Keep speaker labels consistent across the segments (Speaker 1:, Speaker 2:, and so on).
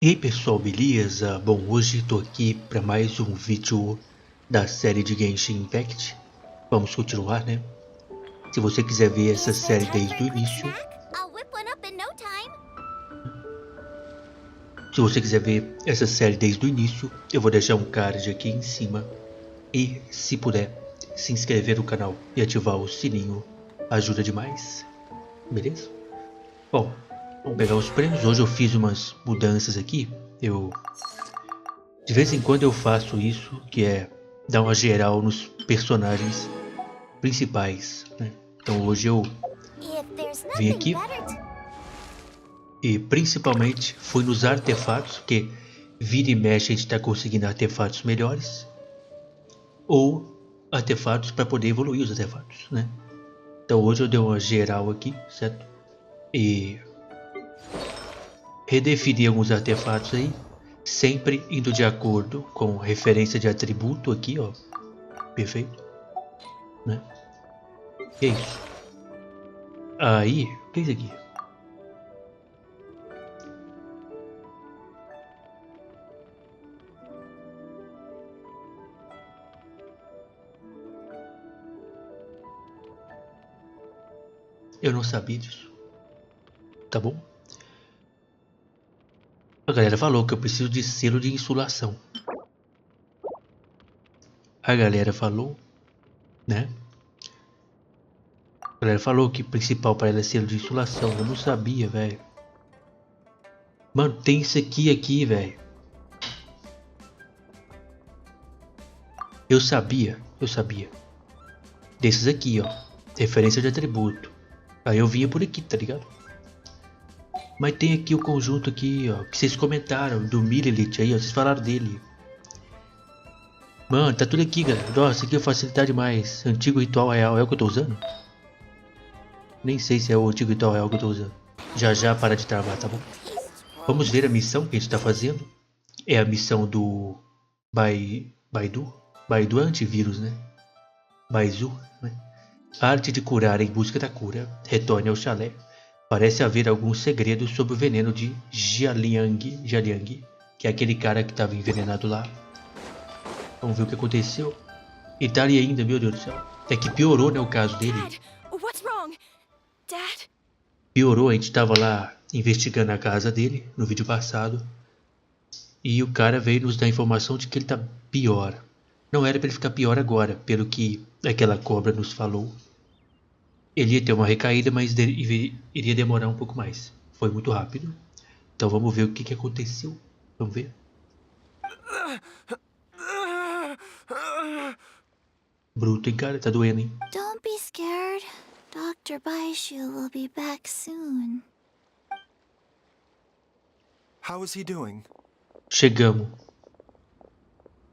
Speaker 1: E aí pessoal, beleza? Bom, hoje estou aqui para mais um vídeo da série de Genshin Impact. Vamos continuar, né? Se você quiser ver essa série desde o início, eu vou deixar um card aqui em cima. E se puder, se inscrever no canal e ativar o sininho, ajuda demais. Beleza? Bom, vamos pegar os prêmios. Hoje eu fiz umas mudanças aqui. De vez em quando eu faço isso, que é dar uma geral nos personagens principais, né? Então hoje eu vim aqui e principalmente fui nos artefatos, porque vira e mexe a gente está conseguindo artefatos melhores ou artefatos para poder evoluir os artefatos, né? Então hoje eu dei uma geral aqui, certo? E redefini alguns artefatos aí, sempre indo de acordo com referência de atributo aqui, ó. Perfeito, né? E é isso. Aí, o que é isso aqui? Eu não sabia disso. Tá bom? A galera falou que eu preciso de selo de insulação. A galera falou, né? A galera falou que o principal para ela é selo de insulação. Eu não sabia, velho. Mano, tem isso aqui, velho. Eu sabia. Desses aqui, ó. Referência de atributo. Aí eu vinha por aqui, tá ligado? Mas tem aqui o conjunto aqui, ó. Que vocês comentaram, do Millelith aí, ó. Vocês falaram dele. Mano, tá tudo aqui, galera. Nossa, aqui é facilidade demais. Antigo ritual real é o que eu tô usando? Nem sei se é o antigo ritual real que eu tô usando. Já para de travar, tá bom? Vamos ver a missão que a gente tá fazendo. É a missão do Baidu. Baidu é antivírus, né? Baizu, né? Arte de curar em busca da cura. Retorne ao chalé. Parece haver alguns segredos sobre o veneno de Jialiang, que é aquele cara que estava envenenado lá. Vamos ver o que aconteceu. E tá ali ainda, meu Deus do céu. É que piorou, né, o caso dele. Piorou, a gente tava lá investigando a casa dele no vídeo passado. E o cara veio nos dar a informação de que ele tá pior. Não era pra ele ficar pior agora, pelo que aquela cobra nos falou. Ele ia ter uma recaída, mas iria demorar um pouco mais. Foi muito rápido. Então vamos ver o que aconteceu. Vamos ver. Bruto, hein, cara? Tá doendo, hein?
Speaker 2: Don't be scared. Dr. Baishu will be back soon.
Speaker 3: How is he doing?
Speaker 1: Chegamos.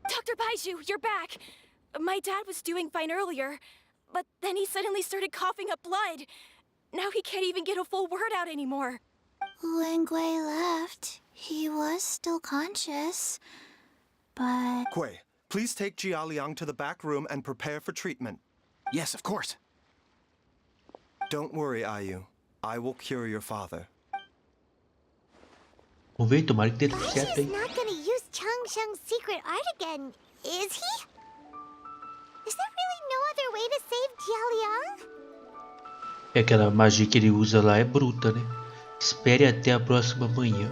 Speaker 4: Dr. Baishu, you're back! My dad was doing fine earlier, but then he suddenly started coughing up blood. Now he can't even get a full word out anymore.
Speaker 2: When Gui left, he was still conscious, but...
Speaker 3: Kui, please take Jia Liang to the back room and prepare for treatment.
Speaker 5: Yes, of course.
Speaker 3: Don't worry, Ayu. I will cure your father.
Speaker 1: Vamos ver, tomara que dê tudo certo, hein?
Speaker 6: He's not gonna use Chang Sheng's secret art again, is he? Is there really no other way to save Jialiang?
Speaker 1: É aquela magia que ele usa lá é bruta, né? Espere até a próxima manhã.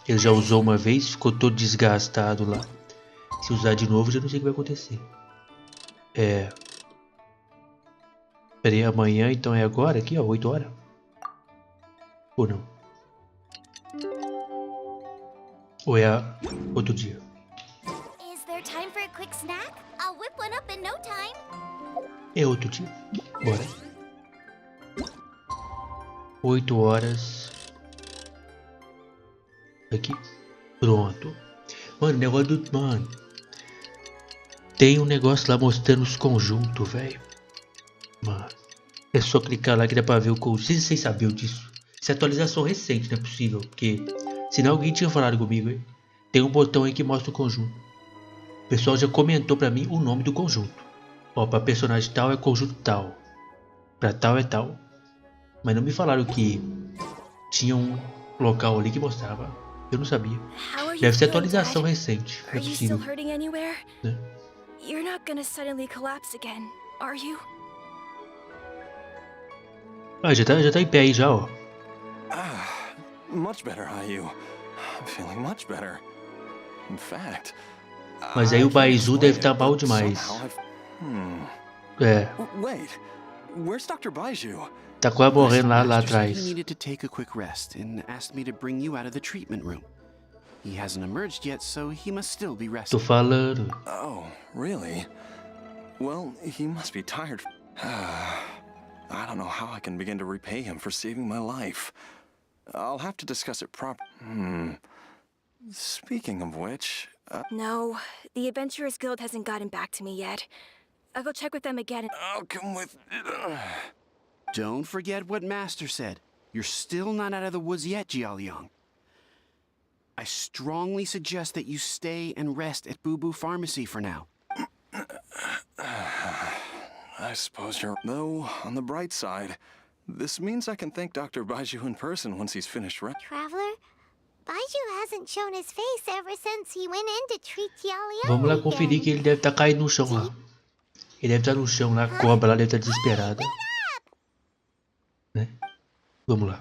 Speaker 1: Ele já usou uma vez, ficou todo desgastado lá. Se usar de novo, já não sei o que vai acontecer. Esperei amanhã, então é agora aqui, ó, 8 horas. Ou não? Ou é outro dia?
Speaker 6: Is there time for a quick snack? I'll whip one up in no time.
Speaker 1: É outro dia. Bora. 8 horas. Aqui. Pronto. Mano, negócio do... Mano. Tem um negócio lá mostrando os conjuntos, velho. Mano. É só clicar lá que dá pra ver o conjunto. Vocês sabiam disso? Essa atualização recente, não é possível. Porque... senão alguém tinha falado comigo, hein? Tem um botão aí que mostra o conjunto. O pessoal já comentou pra mim o nome do conjunto. Ó, pra personagem tal é conjunto tal. Pra tal é tal. Mas não me falaram que tinha um local ali que mostrava Eu não sabia.
Speaker 4: How are you
Speaker 1: Deve ser
Speaker 4: feeling,
Speaker 1: atualização
Speaker 4: Dad?
Speaker 1: recente. Não
Speaker 4: Are
Speaker 1: é
Speaker 4: you still
Speaker 1: possível,
Speaker 4: hurting anywhere?
Speaker 1: né?
Speaker 4: You're not gonna suddenly collapse again, are you?
Speaker 1: Ah, já tá em pé aí já, ó.
Speaker 3: Much better, IU. I'm feeling much better. In fact,
Speaker 1: Mas aí o
Speaker 3: I can't
Speaker 1: Baizu
Speaker 3: explain
Speaker 1: deve estar
Speaker 3: it,
Speaker 1: mal
Speaker 3: but
Speaker 1: demais.
Speaker 3: somehow
Speaker 1: É,
Speaker 3: Wait, where's Dr. Baiju?
Speaker 1: tá quase morrendo lá
Speaker 5: Master said
Speaker 1: atrás.
Speaker 5: he needed to take a quick rest and asked me to bring you out of the treatment room. He hasn't emerged yet, so he must still be
Speaker 1: Tô
Speaker 5: resting.
Speaker 1: falando.
Speaker 3: Oh, really? Well, he must be tired. I don't know how I can begin to repay him for saving my life. I'll have to discuss it Speaking of which,
Speaker 4: No, the Adventurers Guild hasn't gotten back to me yet. I'll go check with them again.
Speaker 3: I'll come with.
Speaker 5: Don't forget what Master said. You're still not out of the woods yet, Jialiang. I strongly suggest that you stay and rest at Boo Boo Pharmacy for now.
Speaker 3: I suppose you're. Though, on the bright side, this means I can thank Dr. Baiju in person once he's finished.
Speaker 6: Traveler, Baiju hasn't shown his face ever since he went in to treat Jialiang.
Speaker 1: Vamos lá conferir que ele deve estar caído no chão lá. Ele deve estar no chão lá, a cobra lá deve estar desesperada. Né? Vamos lá.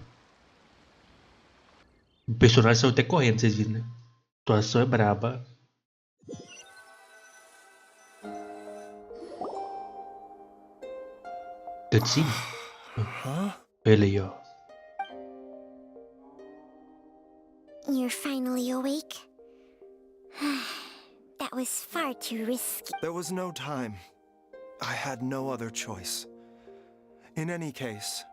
Speaker 1: O personagem saiu até correndo, vocês viram, né? A situação é braba. Cutscene? Ele aí, ó.
Speaker 6: You're finally awake? That was far too risky.
Speaker 3: There was no time. I had no other choice. In any case,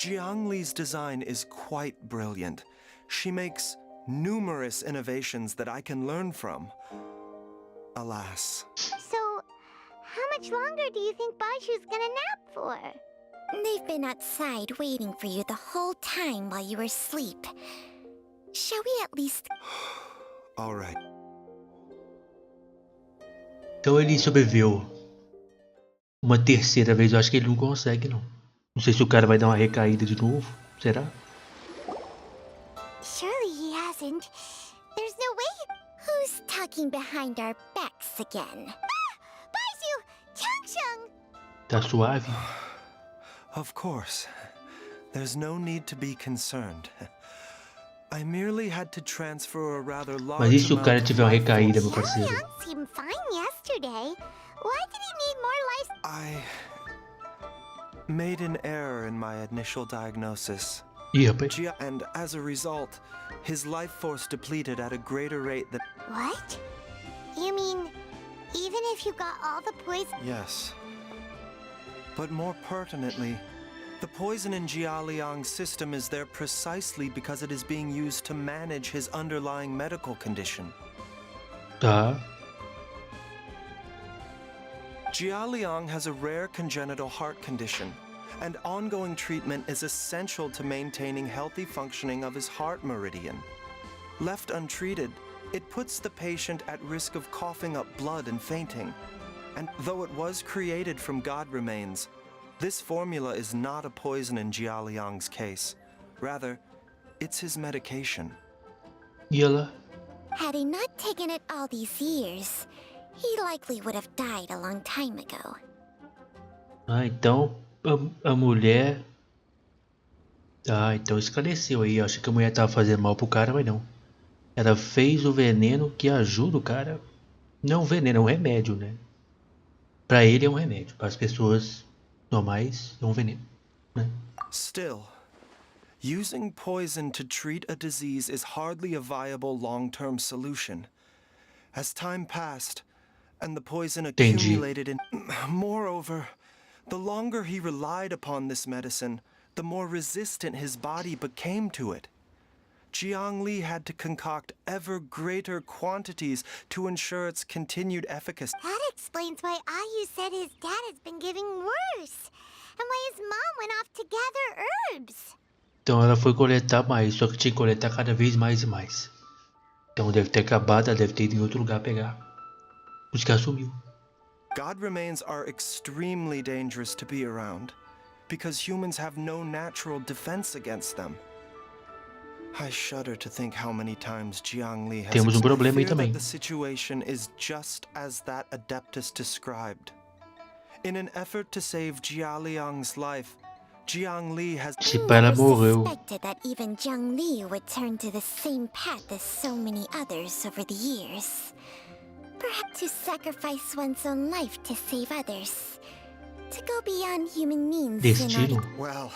Speaker 3: Jiang Li's design is quite brilliant. She makes numerous innovations that I can learn from. Alas.
Speaker 6: So, how much longer do you think Baiju's gonna nap for? They've been outside waiting for you the whole time while you were asleep. Shall we at least...
Speaker 3: All right.
Speaker 1: Então ele sobreviveu uma terceira vez. Eu acho que ele não consegue, não. Não sei se o cara vai dar uma recaída de novo. Será?
Speaker 6: Surely he hasn't. There's no way. Who's talking behind our backs again? Ah! Baiju! Changsheng!
Speaker 1: Tá suave?
Speaker 3: Of course. There's no need to be concerned. I merely had to transfer a rather large
Speaker 1: Mas e se o cara
Speaker 3: amount of
Speaker 1: tiver uma
Speaker 3: life
Speaker 1: recaída, meu
Speaker 3: force.
Speaker 1: parceiro?
Speaker 6: Jialiang seemed fine yesterday. Why did he need more life?
Speaker 3: I made an error in my initial diagnosis.
Speaker 1: Ih, rapaz.
Speaker 3: And as a result, his life force depleted at a greater rate than...
Speaker 6: What? You mean, even if you got all the poison?
Speaker 3: Yes. But more pertinently, the poison in Jialiang's system is there precisely because it is being used to manage his underlying medical condition.
Speaker 1: Tá.
Speaker 3: Jialiang has a rare congenital heart condition, and ongoing treatment is essential to maintaining healthy functioning of his heart meridian. Left untreated, it puts the patient at risk of coughing up blood and fainting. And though it was created from god remains, this formula is not a poison in Jialiang's case. Rather, it's his medication.
Speaker 1: E ela?
Speaker 6: Had he not taken it all these years, he likely would have died a long time ago.
Speaker 1: Ah, então a mulher... Ah, então esclareceu aí. Eu achei que a mulher tava fazendo mal pro cara, mas não. Ela fez o veneno que ajuda o cara. Não um veneno, é um remédio, né? Pra ele é um remédio. Para as pessoas normais é um veneno, né?
Speaker 3: Still, using poison to treat a disease is hardly a viable long-term solution. As time passed, and the poison accumulated in... Moreover, the longer he relied upon this medicine, the more resistant his body became to it. Jiang Li had to concoct ever greater quantities to ensure its continued efficacy.
Speaker 6: That explains why Ayu said his dad has been getting worse, and why his mom went off to gather herbs.
Speaker 1: Então ela foi coletar mais, só que tinha que coletar cada vez mais e mais. Então deve ter acabado, ela deve ter ido em outro lugar pegar. Por isso que ela sumiu.
Speaker 3: God remains are extremely dangerous to be around, because humans have no natural defense against them. I shudder to think how many times Jiang Li has
Speaker 1: Temos problema aí
Speaker 3: fear
Speaker 1: também.
Speaker 3: that the situation is just as that Adeptus described. In an effort to save Jia Liang's life, Jiang Li has
Speaker 1: Tipo, ela morreu.
Speaker 6: Suspected that even Jiang Li would turn to the same path as so many others over the years. Perhaps to sacrifice one's own life to save others. To go beyond human means in
Speaker 1: Destino.
Speaker 6: order...
Speaker 3: Well,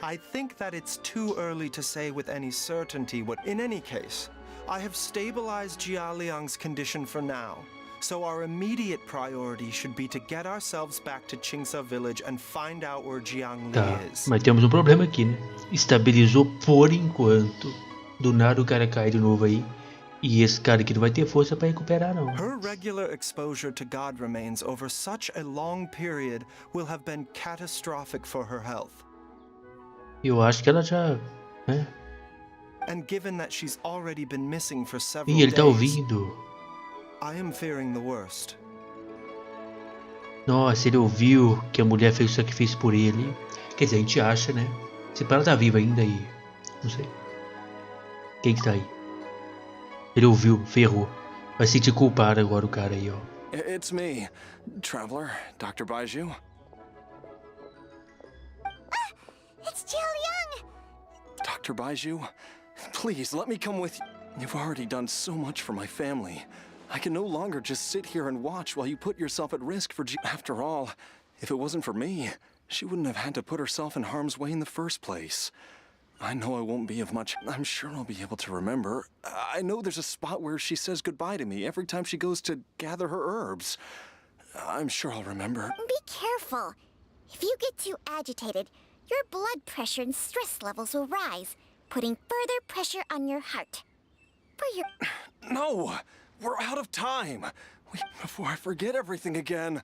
Speaker 3: I think that it's too early to say with any certainty what... In any case, I have stabilized Jia Liang's condition for now. So our immediate priority should be to get ourselves back to Qingsa village and find out where Jiang Li
Speaker 1: Tá,
Speaker 3: is.
Speaker 1: mas temos problema aqui, né? Estabilizou por enquanto. Do nada o cara cai de novo aí. E esse cara aqui não vai ter força pra recuperar, não.
Speaker 3: Her regular exposure to God remains over such a long period will have been catastrophic for her health.
Speaker 1: Eu acho que ela já... né?
Speaker 3: And given that she's already been missing for several
Speaker 1: Ih, ele tá
Speaker 3: days,
Speaker 1: ouvindo.
Speaker 3: I am fearing the worst.
Speaker 1: Nossa, ele ouviu que a mulher fez o sacrifício por ele. Quer dizer, a gente acha, né? Se ela tá viva ainda aí. Não sei. Quem que tá aí? Ele ouviu, ferrou. Vai se sentir culpado agora o cara aí, ó.
Speaker 7: It's me, Traveler, Dr. Baiju.
Speaker 6: It's Jiao Liang!
Speaker 7: Dr. Baiju, please let me come with you. You've already done so much for my family. I can no longer just sit here and watch while you put yourself at risk for After all, if it wasn't for me, she wouldn't have had to put herself in harm's way in the first place. I know I won't be of much. I'm sure I'll be able to remember. I know there's a spot where she says goodbye to me every time she goes to gather her herbs. I'm sure I'll remember.
Speaker 6: Be careful. If you get too agitated, your blood pressure and stress levels will rise, putting further pressure on your heart. For your...
Speaker 7: No! We're out of time! Before I forget everything again.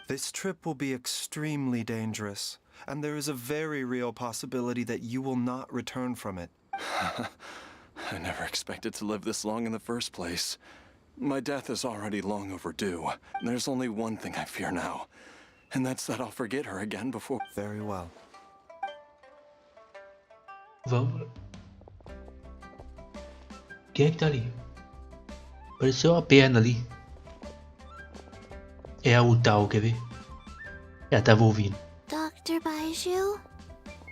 Speaker 3: This trip will be extremely dangerous, and there is a very real possibility that you will not return from it.
Speaker 7: I never expected to live this long in the first place. My death is already long overdue. There's only one thing I fear now, and that's that I'll forget her again before...
Speaker 3: Very well.
Speaker 1: Vamos. Quem é que tá ali? Apareceu uma perna ali. É a Utao, quer ver? Ela tava ouvindo.
Speaker 2: Dr. Baiju,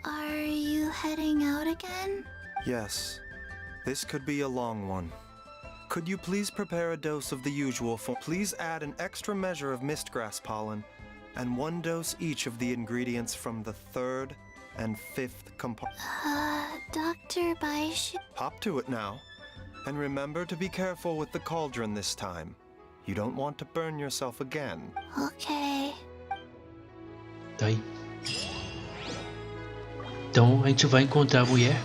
Speaker 2: are you heading out again?
Speaker 3: Yes, this could be a long one. Could you please prepare a dose of the usual form? Please add an extra measure of mistgrass pollen, and 1 dose each of the ingredients from the 3rd and 5th compartment.
Speaker 2: Dr. Baiju...
Speaker 3: Hop to it now. And remember to be careful with the cauldron this time. You don't want to burn yourself again.
Speaker 2: Okay.
Speaker 1: Tá aí. Então a gente vai encontrar a mulher.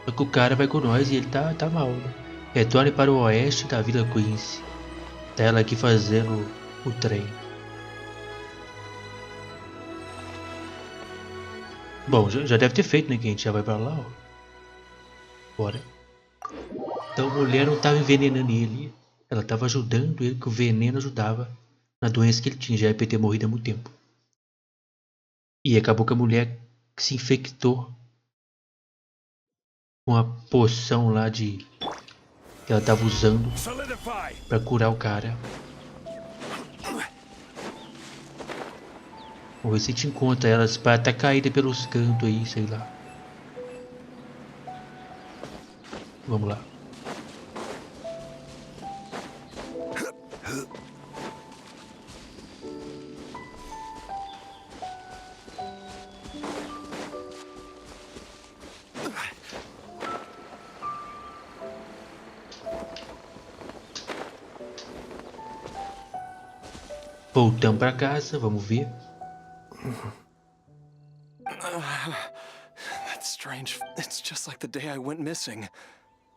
Speaker 1: Só que o cara vai com nós e ele tá mal, né? Retorne para o oeste da Vila Quincy. Tá ela aqui fazendo o trem. Bom, já deve ter feito, né? Que a gente já vai pra lá, ó. Bora. Então a mulher não estava envenenando ele. Ela estava ajudando ele, que o veneno ajudava na doença que ele tinha. Já ia ter morrido há muito tempo. E acabou que a mulher se infectou com a poção lá de... que ela estava usando para curar o cara. Vamos ver se a gente encontra elas para estar caída pelos cantos aí, sei lá. Vamos lá. Voltamos para casa, vamos ver.
Speaker 7: That's strange. It's just like the day I went missing.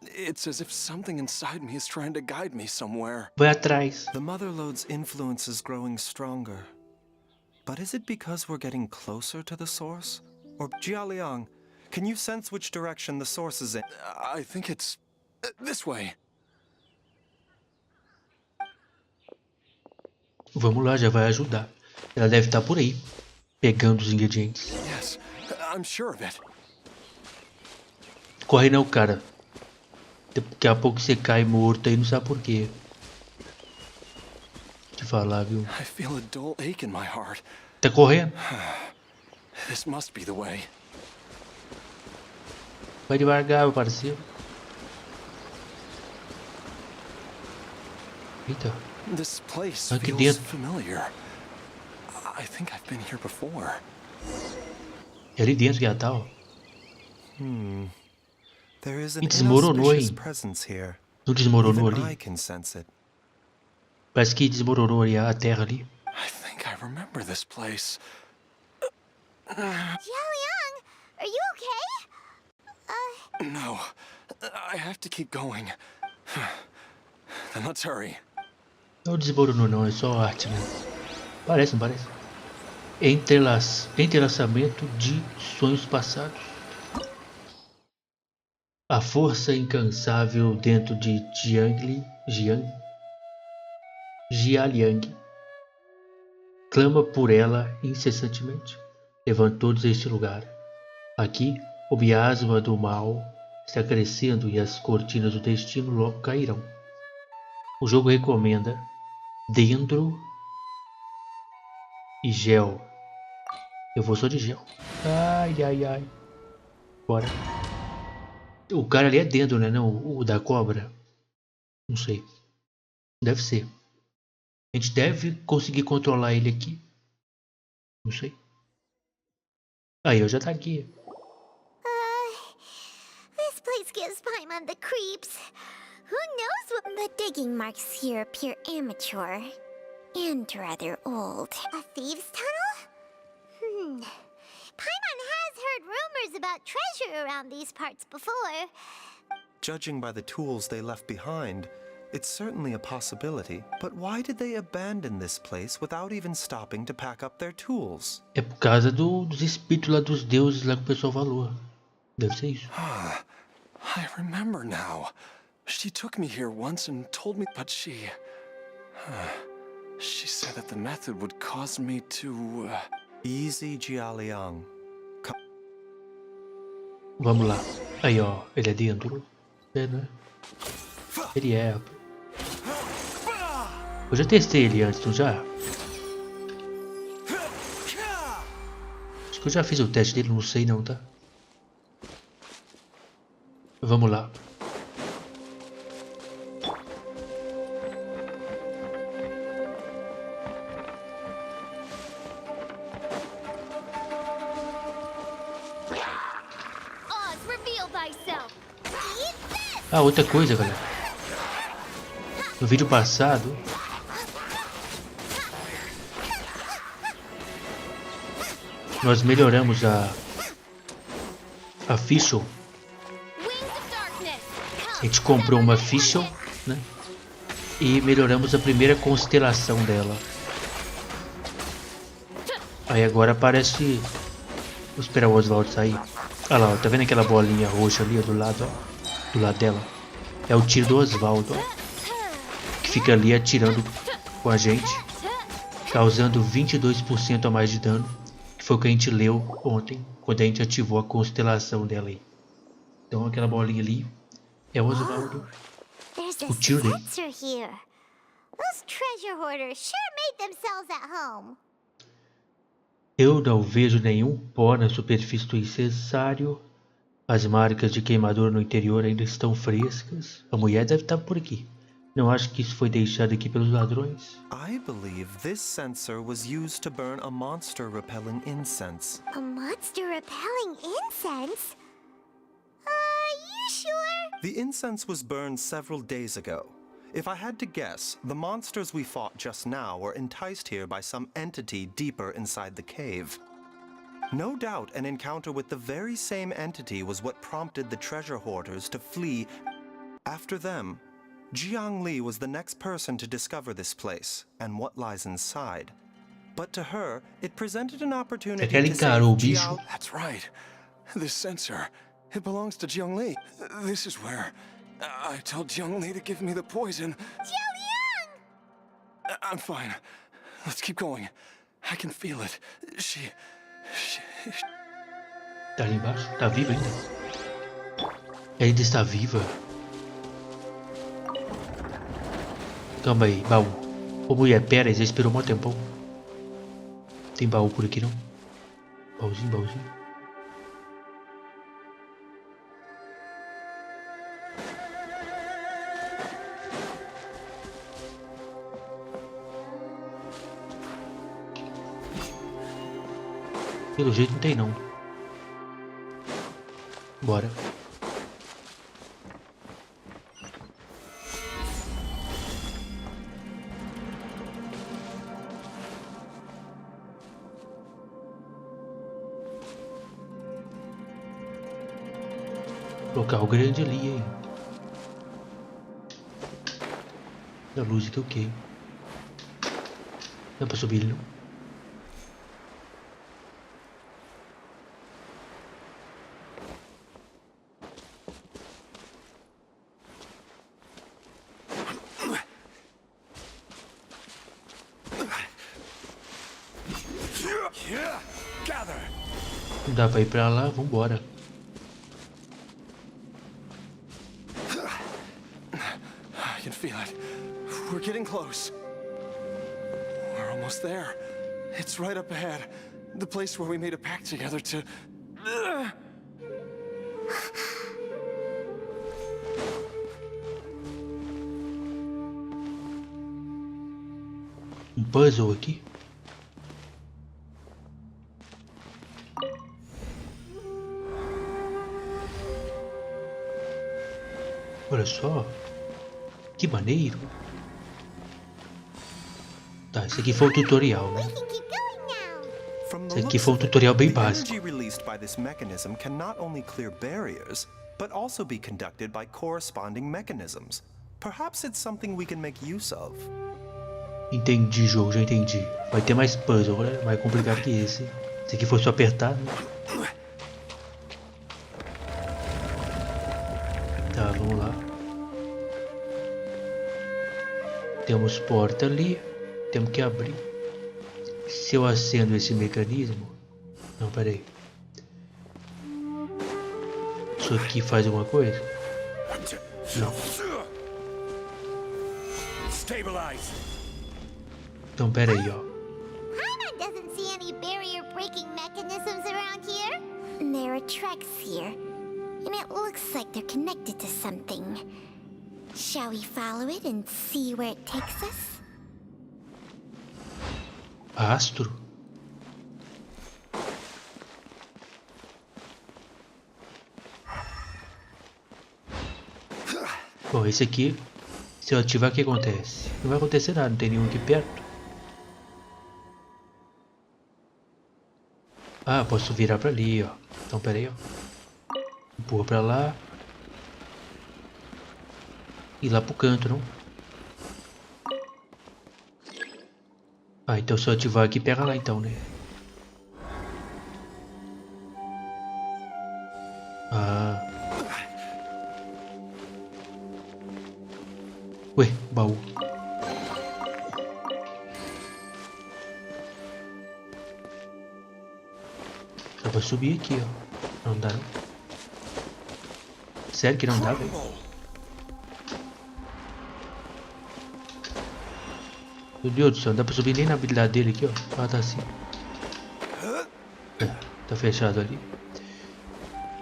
Speaker 7: It's as if something inside me is trying to guide me somewhere.
Speaker 1: Vai atrás.
Speaker 3: The Motherlode's influence is growing stronger. But is it because we're getting closer to the source? Or Jialiang, can you sense which direction the source is in?
Speaker 7: I think it's this way.
Speaker 1: Vamos lá, já vai ajudar. Ela deve estar por aí, pegando os ingredientes.
Speaker 7: Yes, I'm sure of it.
Speaker 1: Corre não, cara. Daqui a pouco você cai morto aí, não sabe por quê. Te falar, viu?
Speaker 7: I feel a dull ache in my heart.
Speaker 1: Tá correndo?
Speaker 7: This must be the way.
Speaker 1: Vai devagar, meu parceiro. Eita.
Speaker 7: This place
Speaker 1: Aqui
Speaker 7: feels
Speaker 1: dentro.
Speaker 7: familiar. I think I've been here before.
Speaker 1: É ali dentro que já tá, ó.
Speaker 3: There is an
Speaker 1: E desmoronou,
Speaker 3: inauspicious
Speaker 1: hein?
Speaker 3: presence here.
Speaker 1: Não desmoronou
Speaker 3: Even I
Speaker 1: ali?
Speaker 3: can sense it.
Speaker 1: Parece que desmoronou ali a terra ali.
Speaker 7: I think I remember this place.
Speaker 6: Xiaoliang, are you okay?
Speaker 7: No, I have to keep going. Then let's hurry.
Speaker 1: Não desmoronou não, é só arte mesmo. Parece, não parece? Entrelaçamento de sonhos passados. A força incansável dentro de Jialiang clama por ela incessantemente, levando todos a este lugar. Aqui, o miasma do mal está crescendo e as cortinas do destino logo cairão. O jogo recomenda Dendro e Gel. Eu vou só de Gel. Ai, ai, ai. Bora. O cara ali é Dendro, né? Não, o da cobra. Não sei. Deve ser. A gente deve conseguir controlar ele aqui. Não sei. Aí, eu já tá aqui.
Speaker 6: This place gives Paimon the creeps. Who knows what the digging marks here appear amateur and rather old. A thieves' tunnel? Paimon has heard rumors about treasure around these parts before.
Speaker 3: Judging by the tools they left behind, it's certainly a possibility. But why did they abandon this place without even stopping to pack up their tools?
Speaker 1: É por causa dos espíritos lá dos deuses lá que o pessoal falou. Deve ser isso.
Speaker 7: I remember now. She took me here once and told me, but she said that the method would cause me to.
Speaker 3: Easy, Jialiang.
Speaker 1: Vamos lá. Aí, ó. Ele é dentro. É, né? Ele é. Eu já testei ele antes, não já? Acho que eu já fiz o teste dele, não sei não, tá? Vamos lá.
Speaker 6: Oz, reveal thyself. Eat this!
Speaker 1: Ah, outra coisa, galera. No vídeo passado, nós melhoramos a Fischl.
Speaker 6: Wings of darkness.
Speaker 1: A gente comprou uma Fischl, né? E melhoramos a primeira constelação dela. Aí agora aparece. Vou esperar o Oswald sair. Olha lá, ó, tá vendo aquela bolinha roxa ali ó, do lado, ó? Do lado dela. É o tiro do Oswald, ó. Que fica ali atirando com a gente, causando 22% a mais de dano. Que foi o que a gente leu ontem, quando a gente ativou a constelação dela aí. Então aquela bolinha ali é o Oswald.
Speaker 6: There's
Speaker 1: O tiro dele.
Speaker 6: sensor here. Those treasure hoarders sure made themselves at home.
Speaker 1: Eu não vejo nenhum pó na superfície do incensário. As marcas de queimadura no interior ainda estão frescas. A mulher deve estar por aqui. Não acho que isso foi deixado aqui pelos ladrões.
Speaker 3: I believe this sensor was used to burn a monster repelling incense.
Speaker 6: A monster repelling incense? Are you sure?
Speaker 3: The incense was burned several days ago. If I had to guess, the monsters we fought just now were enticed here by some entity deeper inside the cave. No doubt an encounter with the very same entity was what prompted the treasure hoarders to flee. After them, Jiang Li was the next person to discover this place and what lies inside. But to her, it presented an opportunity
Speaker 1: Aquela
Speaker 3: to save
Speaker 1: encarou o bicho.
Speaker 3: Jiao.
Speaker 7: That's right. This sensor. It belongs to Jiangli. This is where I told Jiangli to give me the poison.
Speaker 6: Xiaoliang!
Speaker 7: I'm fine. Let's keep going. I can feel it. She...
Speaker 1: Tá ali embaixo? Tá vivo ainda? Ela ainda está viva? Calma aí, baú. Ô mulher, pera aí, já esperou um tempão. Tem baú por aqui não? Baúzinho, baúzinho. Pelo jeito não tem não. Bora. Local grande ali, hein? Da luz aqui, ok. Dá pra subir ele não? Não dá pra ir pra lá, vambora.
Speaker 3: I can feel it. We're getting close. We're almost there. It's right up ahead. The place where we made a pact together to...
Speaker 1: Um puzzle aqui. Olha só. Que maneiro. Tá, esse aqui foi o tutorial, né? Esse aqui foi um tutorial bem básico.
Speaker 3: The energy released by this mechanism can not only clear barriers, but also be conducted by corresponding mechanisms. Perhaps it's something we can make use of.
Speaker 1: Entendi, jogo, já entendi. Vai ter mais puzzle, né? Mais complicado que esse. Esse aqui foi só apertar, né? Tá, vamos lá. Temos porta ali. Temos que abrir. Se eu acendo esse mecanismo... Não, peraí. Isso aqui faz alguma coisa? Não. Então, peraí, ó.
Speaker 6: Paimon doesn't see any barrier-breaking mechanisms around here. There are tracks here, and it looks like they're connected to something. Shall we follow it and see where it takes us?
Speaker 1: Astro? Bom, esse aqui, se eu ativar, o que acontece? Não vai acontecer nada, não tem nenhum aqui perto. Ah, posso virar pra ali, ó. Então, pera aí, ó. Empurra pra lá. E lá pro canto, não? Ah, então se eu ativar aqui, pega lá então, né? Ah. Ué, baú. Dá pra subir aqui, ó. Não dá, não. Sério que não dá, velho? Meu Deus do céu, não dá pra subir nem na habilidade dele aqui, ó. Ah, tá assim. É, tá fechado ali.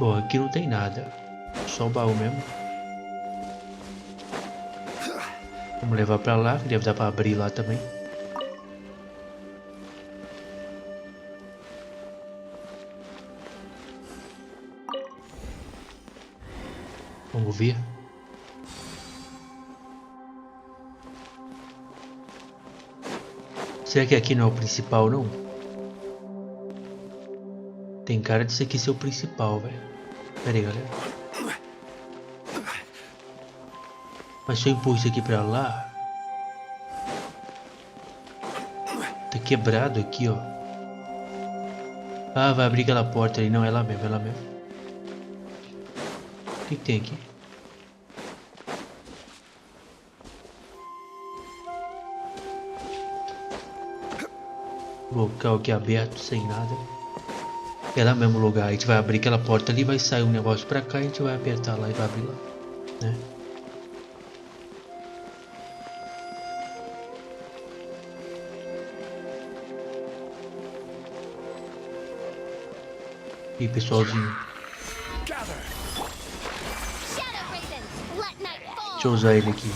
Speaker 1: Bom, aqui não tem nada. Só o baú mesmo. Vamos levar pra lá, que deve dar pra abrir lá também. Vamos ver. Será que aqui não é o principal, não? Tem cara disso aqui ser o principal, velho. Pera aí, galera. Mas se eu empurro isso aqui pra lá... Tá quebrado aqui, ó. Ah, vai abrir aquela porta ali. Não, é lá mesmo, é lá mesmo. O que tem aqui? Local aqui aberto, sem nada. É lá no mesmo lugar. A gente vai abrir aquela porta ali, vai sair um negócio pra cá e a gente vai apertar lá e vai abrir lá, né? E pessoalzinho. Deixa eu usar ele aqui.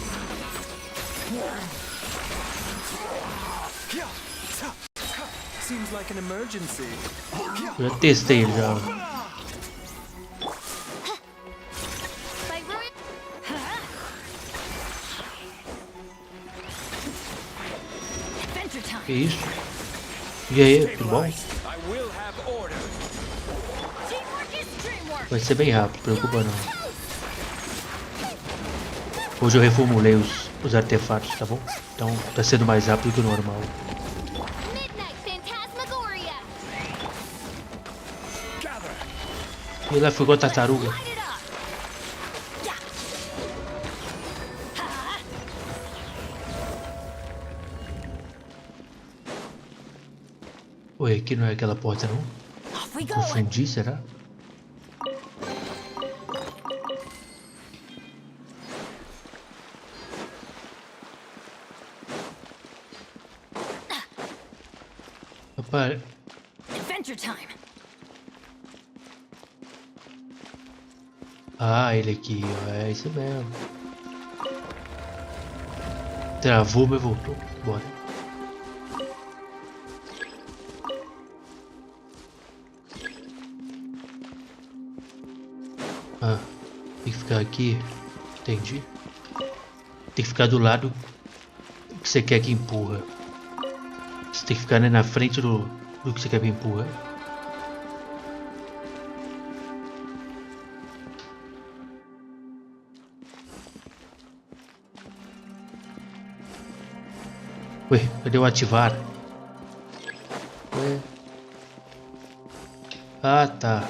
Speaker 3: Seems like an emergency.
Speaker 1: Já testei ele já. Que isso? E aí, tudo bom? Vai ser bem rápido, preocupa não. Hoje eu reformulei os artefatos, tá bom? Então tá sendo mais rápido que o normal. E lá foi com a tartaruga. Ué, aqui não é aquela porta não? Confundi, será? Rapaz.
Speaker 4: Adventure time.
Speaker 1: Ah, ele aqui, ó. É isso mesmo. Travou, mas voltou. Bora. Ah, tem que ficar aqui. Entendi. Tem que ficar do lado que você quer que empurra. Você tem que ficar, né, na frente do que você quer que empurra. Ué, cadê o ativar? Ué. Ah, tá.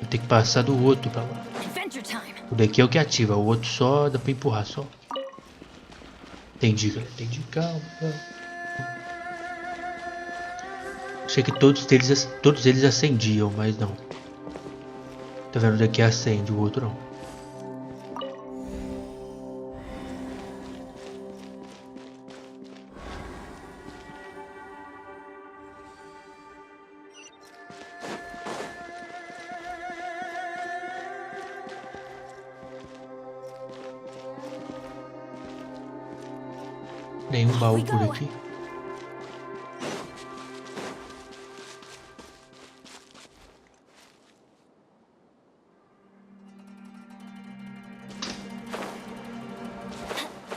Speaker 1: Eu tenho que passar do outro pra lá. O daqui é o que ativa, o outro só dá pra empurrar só. Entendi, galera. Entendi. Calma, calma. Achei que todos eles acendiam, mas não. Tá vendo? O daqui acende, o outro não. Nenhum baú por aqui.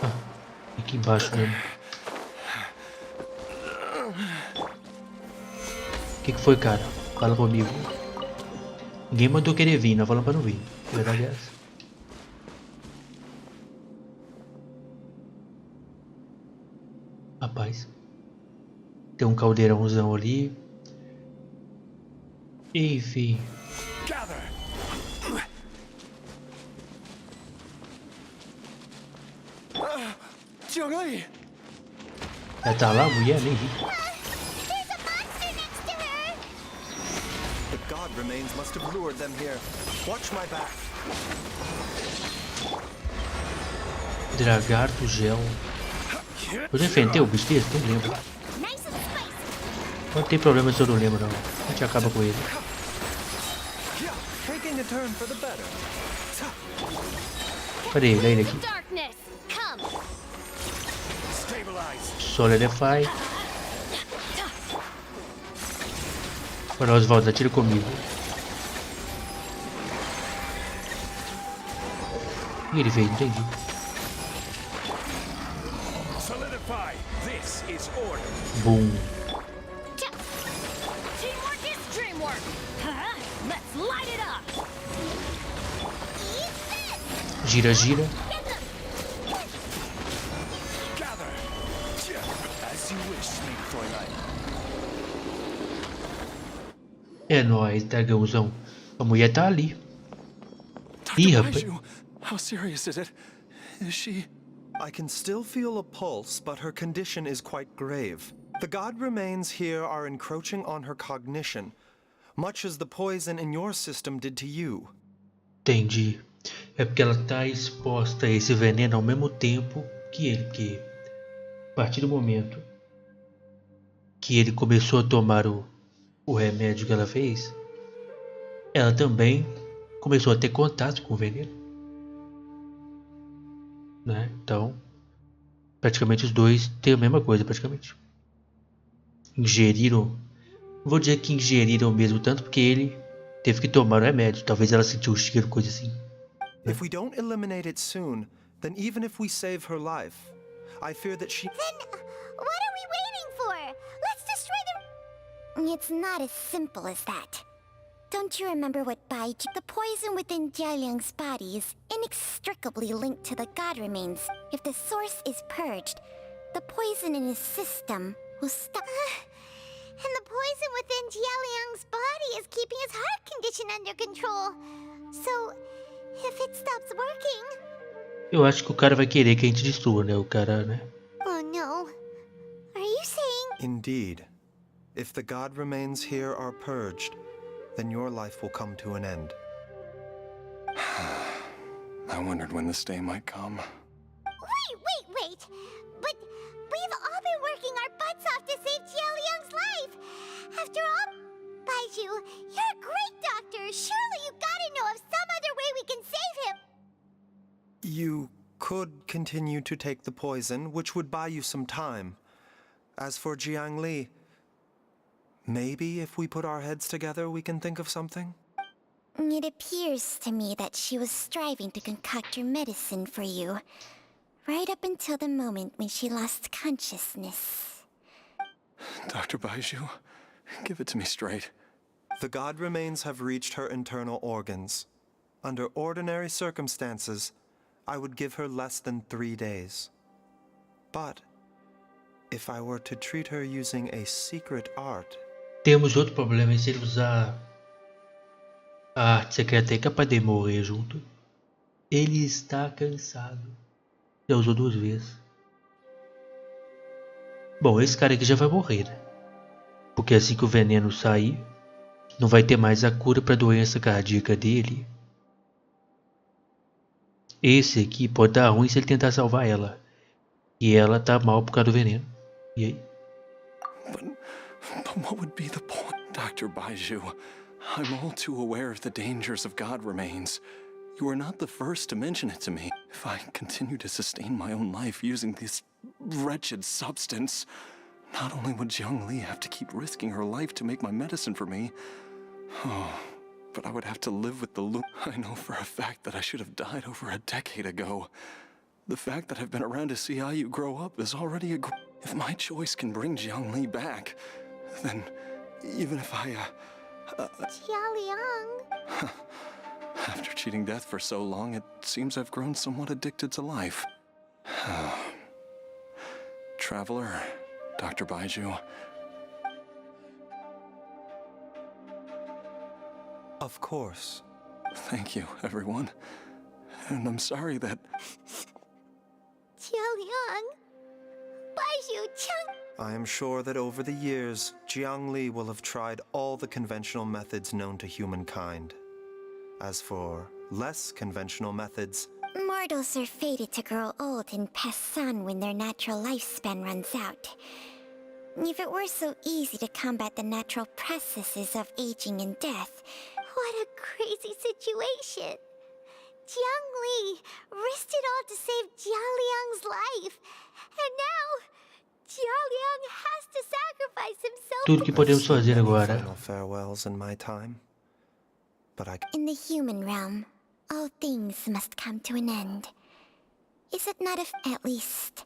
Speaker 1: Ah, aqui embaixo mesmo. O que foi, cara? Fala comigo. Ninguém mandou querer vir, nós falamos pra não vir. A verdade é essa. Rapaz, tem um caldeirãozão ali. Enfim. Já tá lá, mulher? Nem vi.
Speaker 3: The god remains must have lured them here. Watch my back.
Speaker 1: Dragarto, gel. Eu já enfrentei o bicho desse? Não lembro. Não tem problema se eu não lembro, não. A gente acaba com ele. Cadê ele? É ele aqui. Solidify. Agora Oswaldo, atira comigo. E ele veio, entendi. Boom. Gira, gira. É nóis, dragãozão. A mulher tá ali. Ih, rapaz.
Speaker 3: How serious is it? Is she? I can still feel a pulse, but her condition is quite grave. The god remains here are encroaching on her cognition. much as the poison in your system did to you.
Speaker 1: Entendi. É porque ela tá exposta a esse veneno ao mesmo tempo que ele, porque a partir do momento que ele começou a tomar o remédio que ela fez, ela também começou a ter contato com o veneno, né? Então, praticamente os dois têm a mesma coisa, praticamente. Ingeriram, não vou dizer que ingeriram mesmo tanto, porque ele teve que tomar o remédio. Talvez ela sentiu o cheiro, coisa assim.
Speaker 3: If we don't eliminate it soon, then even if we save her life, I fear that she...
Speaker 6: Then what are we waiting for? Let's destroy the... It's not as simple as that. Don't you remember what Baiju... The poison within Jialiang's body is inextricably linked to the god remains. If the source is purged, the poison in his system will stop... and the poison within Jialiang's body is keeping his heart condition under control. So, if it stops working...
Speaker 1: Eu acho que o cara vai querer que a gente destrua, né? O cara, né?
Speaker 6: Oh no. Are you saying...
Speaker 3: Indeed. If the god remains here are purged, then your life will come to an end.
Speaker 7: I wondered when this day might come.
Speaker 6: Wait! But we've all been working our butts off to save Jialiang's life! After all, Baiju, you're a great doctor! Surely you gotta know of some other way we can save him!
Speaker 3: You could continue to take the poison, which would buy you some time. As for Jiang Li, maybe if we put our heads together, we can think of something?
Speaker 6: It appears to me that she was striving to concoct your medicine for you, right up until the moment when she lost consciousness.
Speaker 7: Dr. Baiju, give it to me straight.
Speaker 3: The god remains have reached her internal organs. Under ordinary circumstances, I would give her less than 3 days. But if I were to treat her using a secret art...
Speaker 1: Temos outro problema, se ele usar a arte secreta é capaz de morrer junto. Ele está cansado. Já usou 2 vezes. Bom, esse cara aqui já vai morrer, né? Porque assim que o veneno sair, não vai ter mais a cura para a doença cardíaca dele. Esse aqui pode dar ruim se ele tentar salvar ela. E ela tá mal por causa do veneno. E aí?
Speaker 7: But what would be the point, Dr. Baiju? I'm all too aware of the dangers of God remains. You are not the first to mention it to me. If I continue to sustain my own life using this wretched substance, not only would Jiang Li have to keep risking her life to make my medicine for me, but I would have to live with the I know for a fact that I should have died over a decade ago. The fact that I've been around to see how you grow up is already a... If my choice can bring Jiang Li back, then even if I,
Speaker 6: Jialiang...
Speaker 7: After cheating death for so long, it seems I've grown somewhat addicted to life. Traveler, Dr. Baiju.
Speaker 3: Of course.
Speaker 7: Thank you, everyone. And I'm sorry that...
Speaker 6: Jialiang... Baiju, Chang...
Speaker 3: I am sure that over the years, Jiang Li will have tried all the conventional methods known to humankind. As for less conventional methods...
Speaker 6: Mortals are fated to grow old and pass on when their natural lifespan runs out. If it were so easy to combat the natural processes of aging and death... What a crazy situation! Jiang Li risked it all to save Jialiang's life, and now Jialiang has to sacrifice himself.
Speaker 1: Tudo que podemos fazer agora.
Speaker 3: Final farewells in my time. But I...
Speaker 6: In the human realm, all things must come to an end. Is it not at least...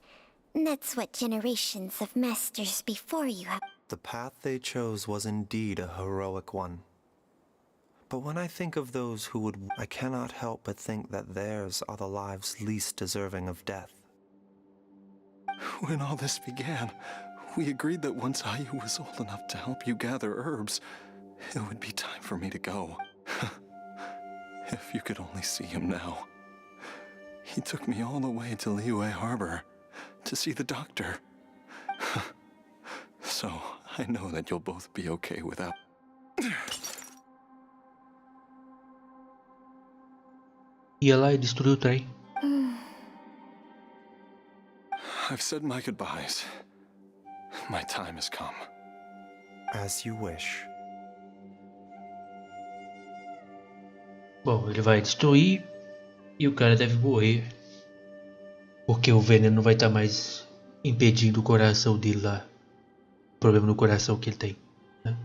Speaker 6: That's what generations of masters before you have...
Speaker 3: The path they chose was indeed a heroic one. But when I think of those who would... I cannot help but think that theirs are the lives least deserving of death.
Speaker 7: When all this began, we agreed that once Ayu was old enough to help you gather herbs, it would be time for me to go. If you could only see him now. He took me all the way to Liyue Harbor to see the doctor. So I know that you'll both be okay without...
Speaker 1: Ia lá e destruiu o trem.
Speaker 7: I've said my goodbyes. My time has come.
Speaker 3: As you wish.
Speaker 1: Bom, ele vai destruir e o cara deve morrer. Porque o veneno não vai estar mais impedindo o coração dele lá. O problema no coração que ele tem. Né?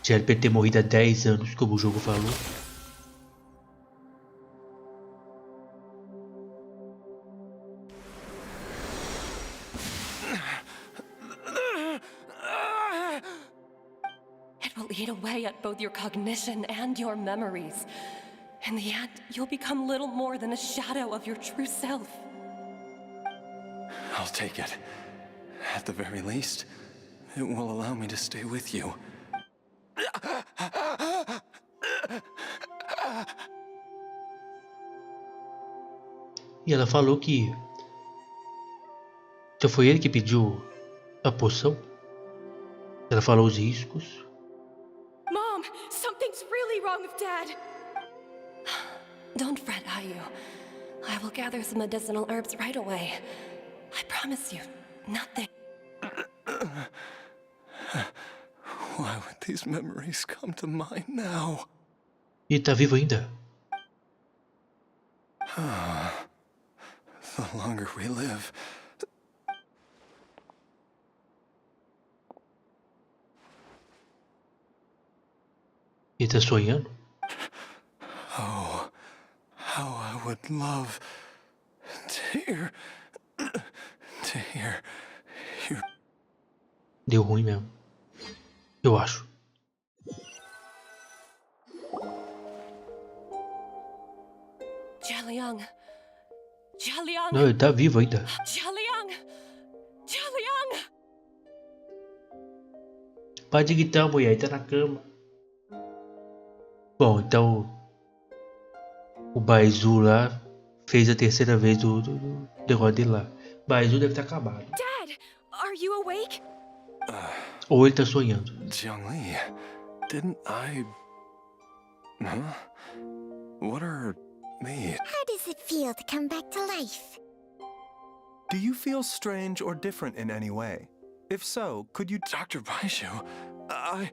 Speaker 1: Já ele ter morrido há 10 anos, como o jogo falou.
Speaker 8: It will eat away at both your cognition and your memories. In the end, you'll become little more than a shadow of your true self.
Speaker 7: I'll take it. At the very least, it will allow me to stay with you.
Speaker 1: E ela falou que... Então foi ele que pediu a poção? Ela falou os riscos.
Speaker 4: Mom, something's really wrong with Dad.
Speaker 8: Don't fret, Ayu. I will gather some medicinal herbs right away. I promise you, nothing.
Speaker 7: Why would these memories come to mind now?
Speaker 1: E ele tá vivo ainda.
Speaker 7: The longer we live,
Speaker 1: Ele tá sonhando.
Speaker 7: oh, how I would love to hear you.
Speaker 1: Deu ruim mesmo. Eu acho.
Speaker 8: Jialiang. Jialiang.
Speaker 1: Não, ele tá vivo ainda.
Speaker 8: Jialiang. Jialiang.
Speaker 1: Para de gritar, mulher. Ele tá na cama. Bom, então... O Baizu lá fez a terceira vez do negócio dele lá. Baizu deve estar acabado.
Speaker 4: Dad, are you awake?
Speaker 1: Ou ele tá sonhando.
Speaker 7: Jiangli, didn't I... Huh? What are these?
Speaker 6: How does it feel to come back to life?
Speaker 3: Do you feel strange or different in any way? If so, could you
Speaker 7: Dr. Baishu, I...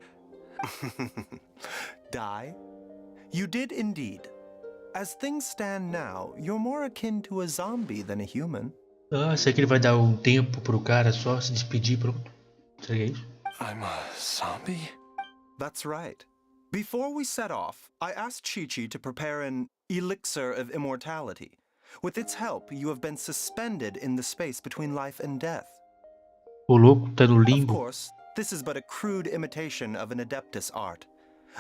Speaker 3: die? You did indeed. As things stand now, you're more akin to a zombie than a human.
Speaker 1: Ah, será que ele vai dar um tempo pro cara só se despedir, pronto? Será que é isso?
Speaker 7: I'm a zombie?
Speaker 3: That's right. Before we set off, I asked Chi-Chi to prepare an elixir of immortality. With its help, you have been suspended in the space between life and death.
Speaker 1: O louco tá no
Speaker 3: Of
Speaker 1: limbo.
Speaker 3: course, this is but a crude imitation of an Adeptus art.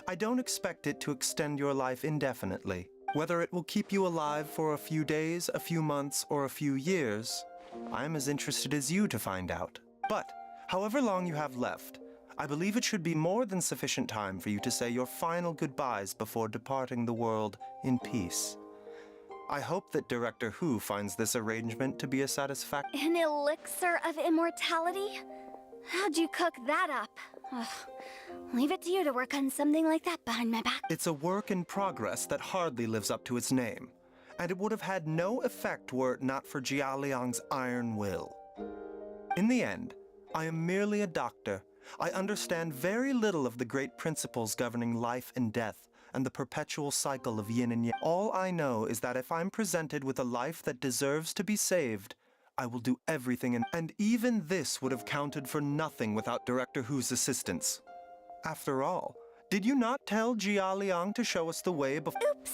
Speaker 3: I don't expect it to extend your life indefinitely. Whether it will keep you alive for a few days, a few months, or a few years, I am as interested as you to find out. But, however long you have left, I believe it should be more than sufficient time for you to say your final goodbyes before departing the world in peace. I hope that Director Hu finds this arrangement to be a satisfactory...
Speaker 2: An elixir of immortality? How'd you cook that up? Ugh. Leave it to you to work on something like that behind my back.
Speaker 3: It's a work in progress that hardly lives up to its name, and it would have had no effect were it not for Jialiang's iron will. In the end, I am merely a doctor. I understand very little of the great principles governing life and death, and the perpetual cycle of yin and yang. All I know is that if I'm presented with a life that deserves to be saved, I will do everything, and even this would have counted for nothing without Director Hu's assistance. After all, did you not tell Jia Liang to show us the way before?
Speaker 2: Oops.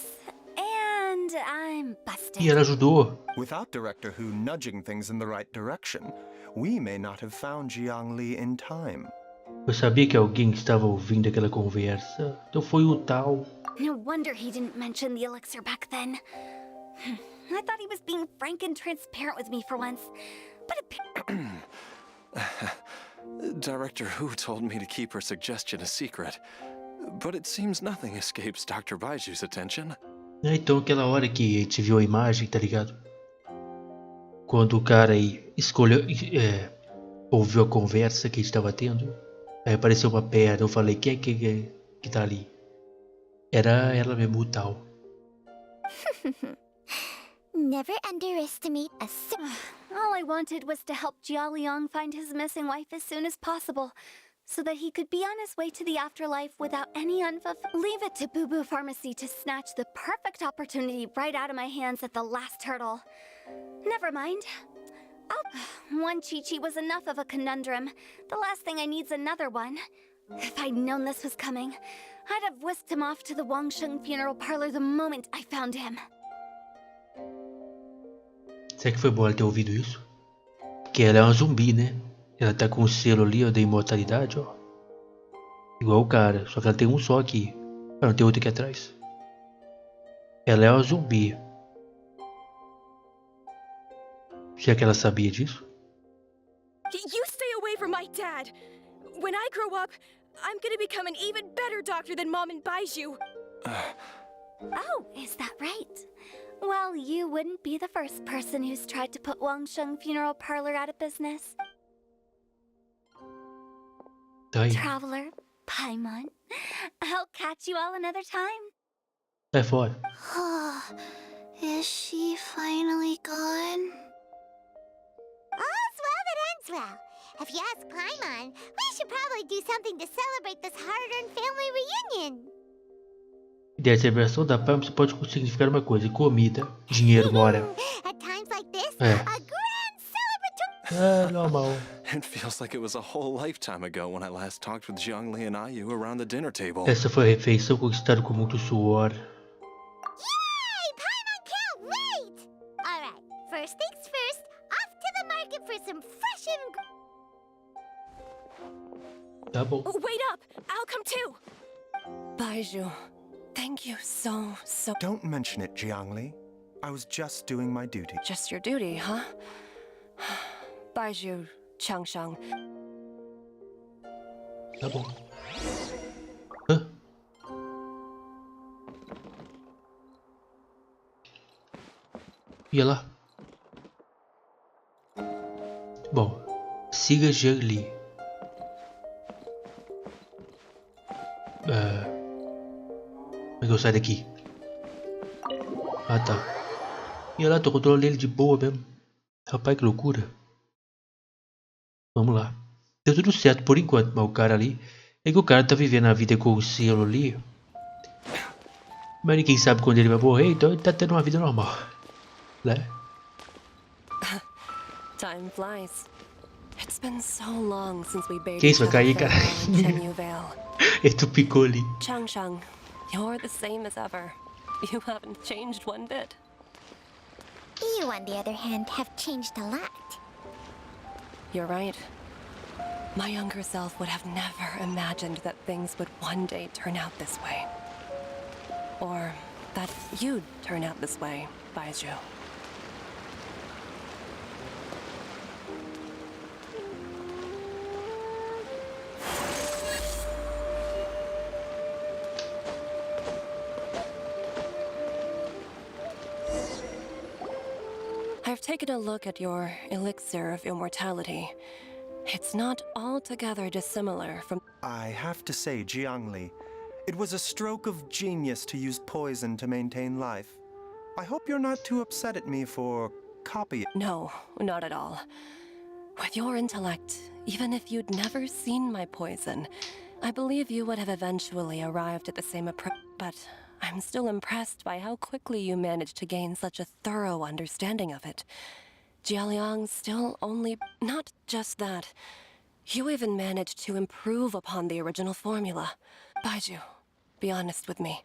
Speaker 2: And I'm busted.
Speaker 1: E ela ajudou.
Speaker 3: Without Director Hu nudging things in the right direction, we may not have found Jiang Li in time.
Speaker 1: Eu sabia que alguém estava ouvindo aquela conversa. Então foi o tal.
Speaker 2: No wonder he didn't mention the elixir back then. I thought he was being frank and transparent with me for once. But
Speaker 7: Director Hu told me to keep her suggestion a secret, but it seems nothing escapes Dr. Baiju's attention.
Speaker 1: Então aquela hora que a gente viu a imagem, tá ligado? Quando o cara aí escolheu, ouviu a conversa que a gente estava tendo, aí apareceu uma perna, eu falei, quem é que tá ali? Era ela mesmo, o tal.
Speaker 6: Never underestimate a
Speaker 2: All I wanted was to help Jialiang find his missing wife as soon as possible, so that he could be on his way to the afterlife without any Leave it to Boo Boo Pharmacy to snatch the perfect opportunity right out of my hands at the last hurdle. Never mind. One Chi-Chi was enough of a conundrum. The last thing I need's another one. If I'd known this was coming, I'd have whisked him off to the Wangsheng funeral parlor the moment I found him.
Speaker 1: Será que foi bom ela ter ouvido isso? Porque ela é uma zumbi, né? Ela tá com o selo ali, ó, da imortalidade, ó. Igual o cara, só que ela tem um só aqui. Ah, não, tem outro aqui atrás. Ela é uma zumbi. Será que ela sabia disso?
Speaker 4: You stay away from my dad. When I grow up, I'm gonna become an even better doctor than Mom and Baizhu.
Speaker 2: Oh, is that right? Well, you wouldn't be the first person who's tried to put Wangsheng Funeral Parlor out of business.
Speaker 1: Tá aí.
Speaker 2: Traveler, Paimon, I'll catch you all another time.
Speaker 1: Sai fora.
Speaker 6: Is she finally gone? All's well that ends well. If you ask Paimon, we should probably do something to celebrate this hard-earned family reunion.
Speaker 1: Ideia de celebração da Paimon pode significar uma coisa: comida, dinheiro, mora.
Speaker 6: At times like this,
Speaker 1: É.
Speaker 6: a grand celebratory...
Speaker 1: É normal.
Speaker 7: It feels like it was a whole lifetime ago when I last talked with Jiangli and Ayu around the dinner table.
Speaker 1: Essa foi a refeição conquistada com muito suor.
Speaker 6: Yay! Paimon can't wait! Alright, first things first, off to the market for some fresh and...
Speaker 1: Tá bom.
Speaker 4: Wait up! I'll come too!
Speaker 8: Baizhu, thank you so.
Speaker 3: Don't mention it, Jiangli. I was just doing my duty.
Speaker 8: Just your duty, huh? Baizhu, Changsheng.
Speaker 1: Tá bom. Hã? E lá? Bom, siga Jiangli. Como é que eu saio daqui? Ah, tá. E lá, tô controlando ele de boa mesmo. Rapaz, que loucura. Vamos lá. Deu tudo certo por enquanto, mas o cara ali... É que o cara tá vivendo a vida com o selo ali. Mas ninguém sabe quando ele vai morrer, então ele tá tendo uma vida normal. Né?
Speaker 8: Time flies. It's been so long since we bathed
Speaker 1: Que isso, vai cair, cara?
Speaker 8: Chenyu Vale.
Speaker 1: Ele tupicou ali.
Speaker 8: Changsheng, you're the same as ever. You haven't changed one bit.
Speaker 6: You, on the other hand, have changed a lot.
Speaker 8: You're right. My younger self would have never imagined that things would one day turn out this way. Or that you'd turn out this way, Baizhu. I've taken a look at your elixir of immortality. It's not altogether dissimilar from...
Speaker 3: I have to say, Jiangli, it was a stroke of genius to use poison to maintain life. I hope you're not too upset at me for copying.
Speaker 8: No, not at all. With your intellect, even if you'd never seen my poison, I believe you would have eventually arrived at the same approach. But I'm still impressed by how quickly you managed to gain such a thorough understanding of it. Jialiang still only... Not just that. You even managed to improve upon the original formula. Baizhu, be honest with me.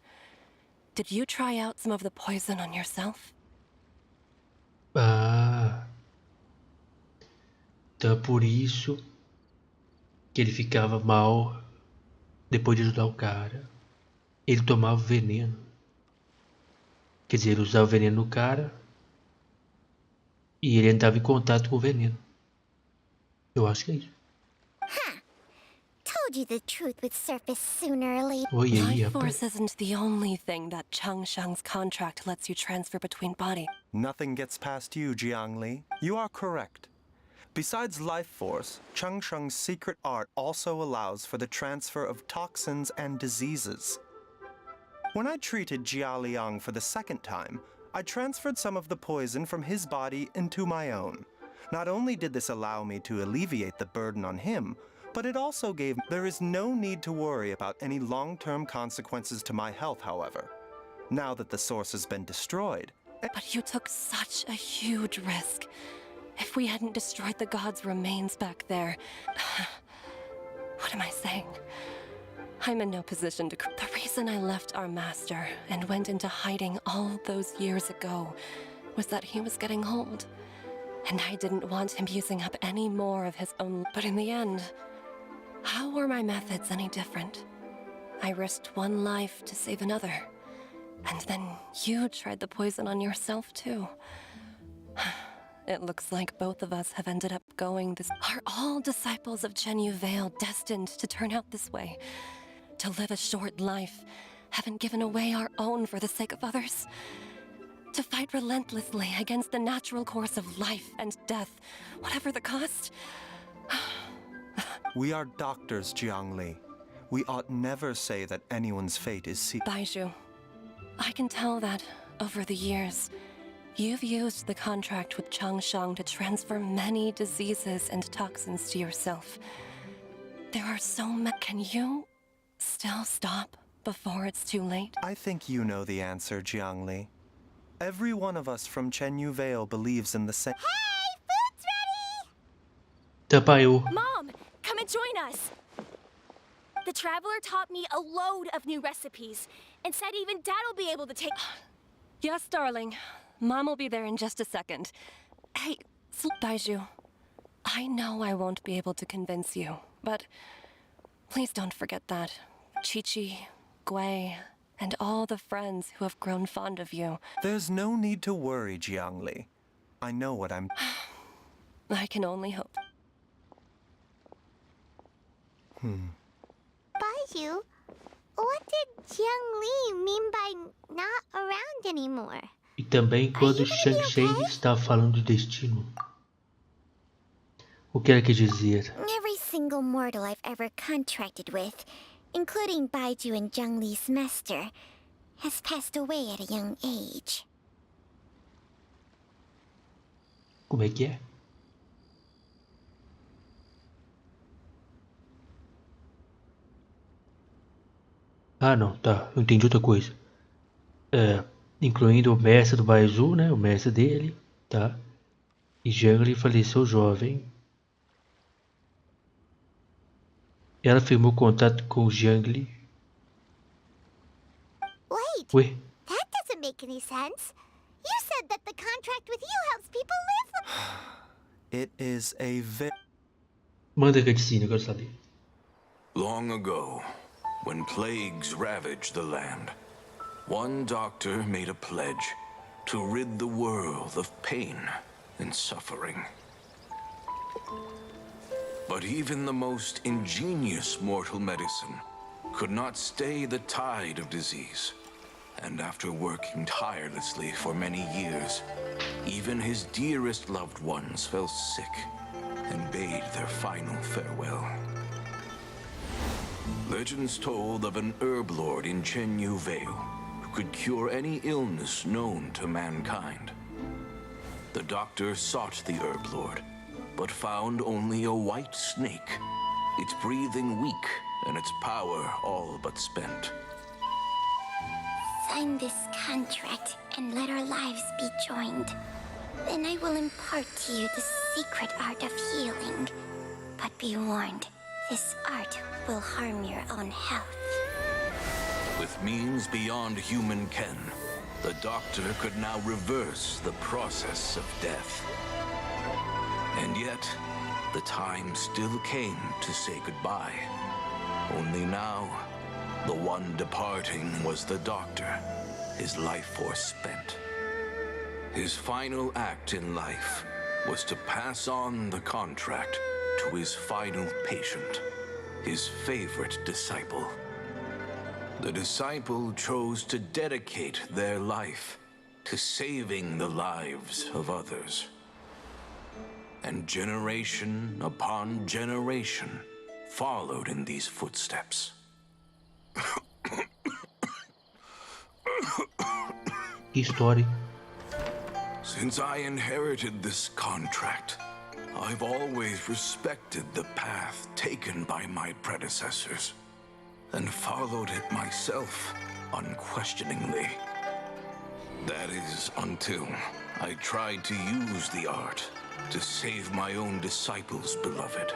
Speaker 8: Did you try out some of the poison on yourself?
Speaker 1: Ah. Então é por isso que ele ficava mal depois de ajudar o cara. Ele tomava veneno. Quer dizer, ele usava o veneno no cara e ele entrava em contato com o veneno. Eu acho que é isso.
Speaker 6: Told you the truth would surface sooner or later.
Speaker 1: Oi, aí,
Speaker 8: Life
Speaker 1: rapaz.
Speaker 8: Force isn't the only thing that Changsheng's contract lets you transfer between bodies.
Speaker 3: Nothing gets past you, Jiangli. You are correct. Besides life force, Changsheng's secret art also allows for the transfer of toxins and diseases. When I treated Jialiang for the second time, I transferred some of the poison from his body into my own. Not only did this allow me to alleviate the burden on him, but it also gave... There is no need to worry about any long-term consequences to my health, however. Now that the source has been destroyed...
Speaker 8: But you took such a huge risk. If we hadn't destroyed the god's remains back there... What am I saying? I'm in no position to... The reason I left our master and went into hiding all those years ago was that he was getting old. And I didn't want him using up any more of his own... But in the end, how were my methods any different? I risked one life to save another. And then you tried the poison on yourself, too. It looks like both of us have ended up going this... Are all disciples of Chenyu Vale destined to turn out this way? To live a short life, haven't given away our own for the sake of others? To fight relentlessly against the natural course of life and death, whatever the cost?
Speaker 3: We are doctors, Jiangli. We ought never say that anyone's fate is
Speaker 8: Baizhu, I can tell that, over the years, you've used the contract with Changshang to transfer many diseases and toxins to yourself. There are so many... Can you still stop before it's too late?
Speaker 3: I think you know the answer, Jiangli. Every one of us from Chenyu Vale believes in the same...
Speaker 6: Hey, food's ready!
Speaker 1: Tapayo.
Speaker 4: Mom, come and join us. The Traveler taught me a load of new recipes and said even Dad'll be able to take...
Speaker 8: Yes, darling. Mom will be there in just a second. Hey, Baizhu, I know I won't be able to convince you, but please don't forget that. Chi-Chi, Gui, and all the friends who have grown fond of you.
Speaker 3: There's no need to worry, Jiangli. I know what I'm...
Speaker 8: I can only hope.
Speaker 6: Baizhu, what did Jiang Li mean by not around anymore?
Speaker 1: E também quando Shang Sheng está falando do destino. O que ela quer dizer?
Speaker 6: Every single mortal I've ever contracted with, including Baizhu and Jiang Li's master, has passed away at a young age.
Speaker 1: Como é que é? Ah, não, tá. Eu entendi outra coisa. Incluindo o mestre do Baizhu, né? O mestre dele, tá? E Jiangli faleceu jovem. Ela firmou contato com Jiangli.
Speaker 6: Wait,
Speaker 1: Ué?
Speaker 6: that doesn't make any sense. You said that the contract with you helps people live.
Speaker 3: It is a
Speaker 1: Manda a cutscene, eu quero saber.
Speaker 9: Long ago, when plagues ravaged the land, one doctor made a pledge to rid the world of pain and suffering. But even the most ingenious mortal medicine could not stay the tide of disease. And after working tirelessly for many years, even his dearest loved ones fell sick and bade their final farewell. Legends told of an herb lord in Chenyu Vale who could cure any illness known to mankind. The doctor sought the herb lord, but found only a white snake, its breathing weak and its power all but spent.
Speaker 6: Sign this contract and let our lives be joined. Then I will impart to you the secret art of healing. But be warned, this art will harm your own health.
Speaker 9: With means beyond human ken, the doctor could now reverse the process of death. And yet, the time still came to say goodbye. Only now, the one departing was the doctor, his life force spent. His final act in life was to pass on the contract to his final patient, his favorite disciple. The disciple chose to dedicate their life to saving the lives of others. And generation upon generation followed in these footsteps.
Speaker 1: Que história.
Speaker 9: Since I inherited this contract, I've always respected the path taken by my predecessors and followed it myself unquestioningly. That is until I tried to use the art to save my own disciple's beloved.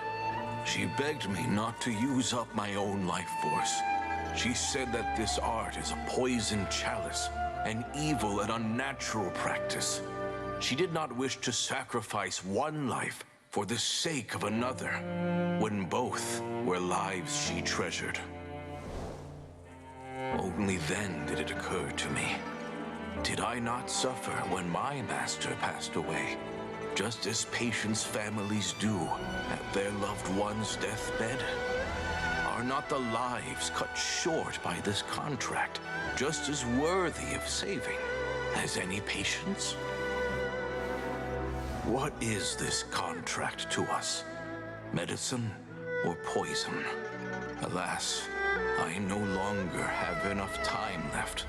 Speaker 9: She begged me not to use up my own life force. She said that this art is a poison chalice, an evil and unnatural practice. She did not wish to sacrifice one life for the sake of another, when both were lives she treasured. Only then did it occur to me. Did I not suffer when my master passed away, just as patients' families do at their loved one's deathbed? Are not the lives cut short by this contract just as worthy of saving as any patients? What is this contract to us? Medicine or poison? Alas, I no longer have enough time left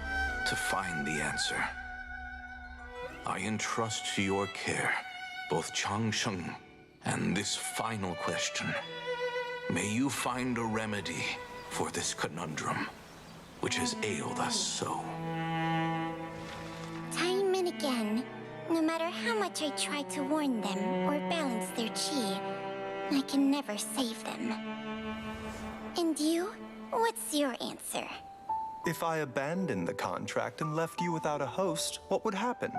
Speaker 9: to find the answer. I entrust to your care both Changsheng and this final question. May you find a remedy for this conundrum, which has ailed us so.
Speaker 6: Time and again, no matter how much I try to warn them or balance their chi, I can never save them. And you? What's your answer?
Speaker 3: If I abandoned the contract and left you without a host, what would happen?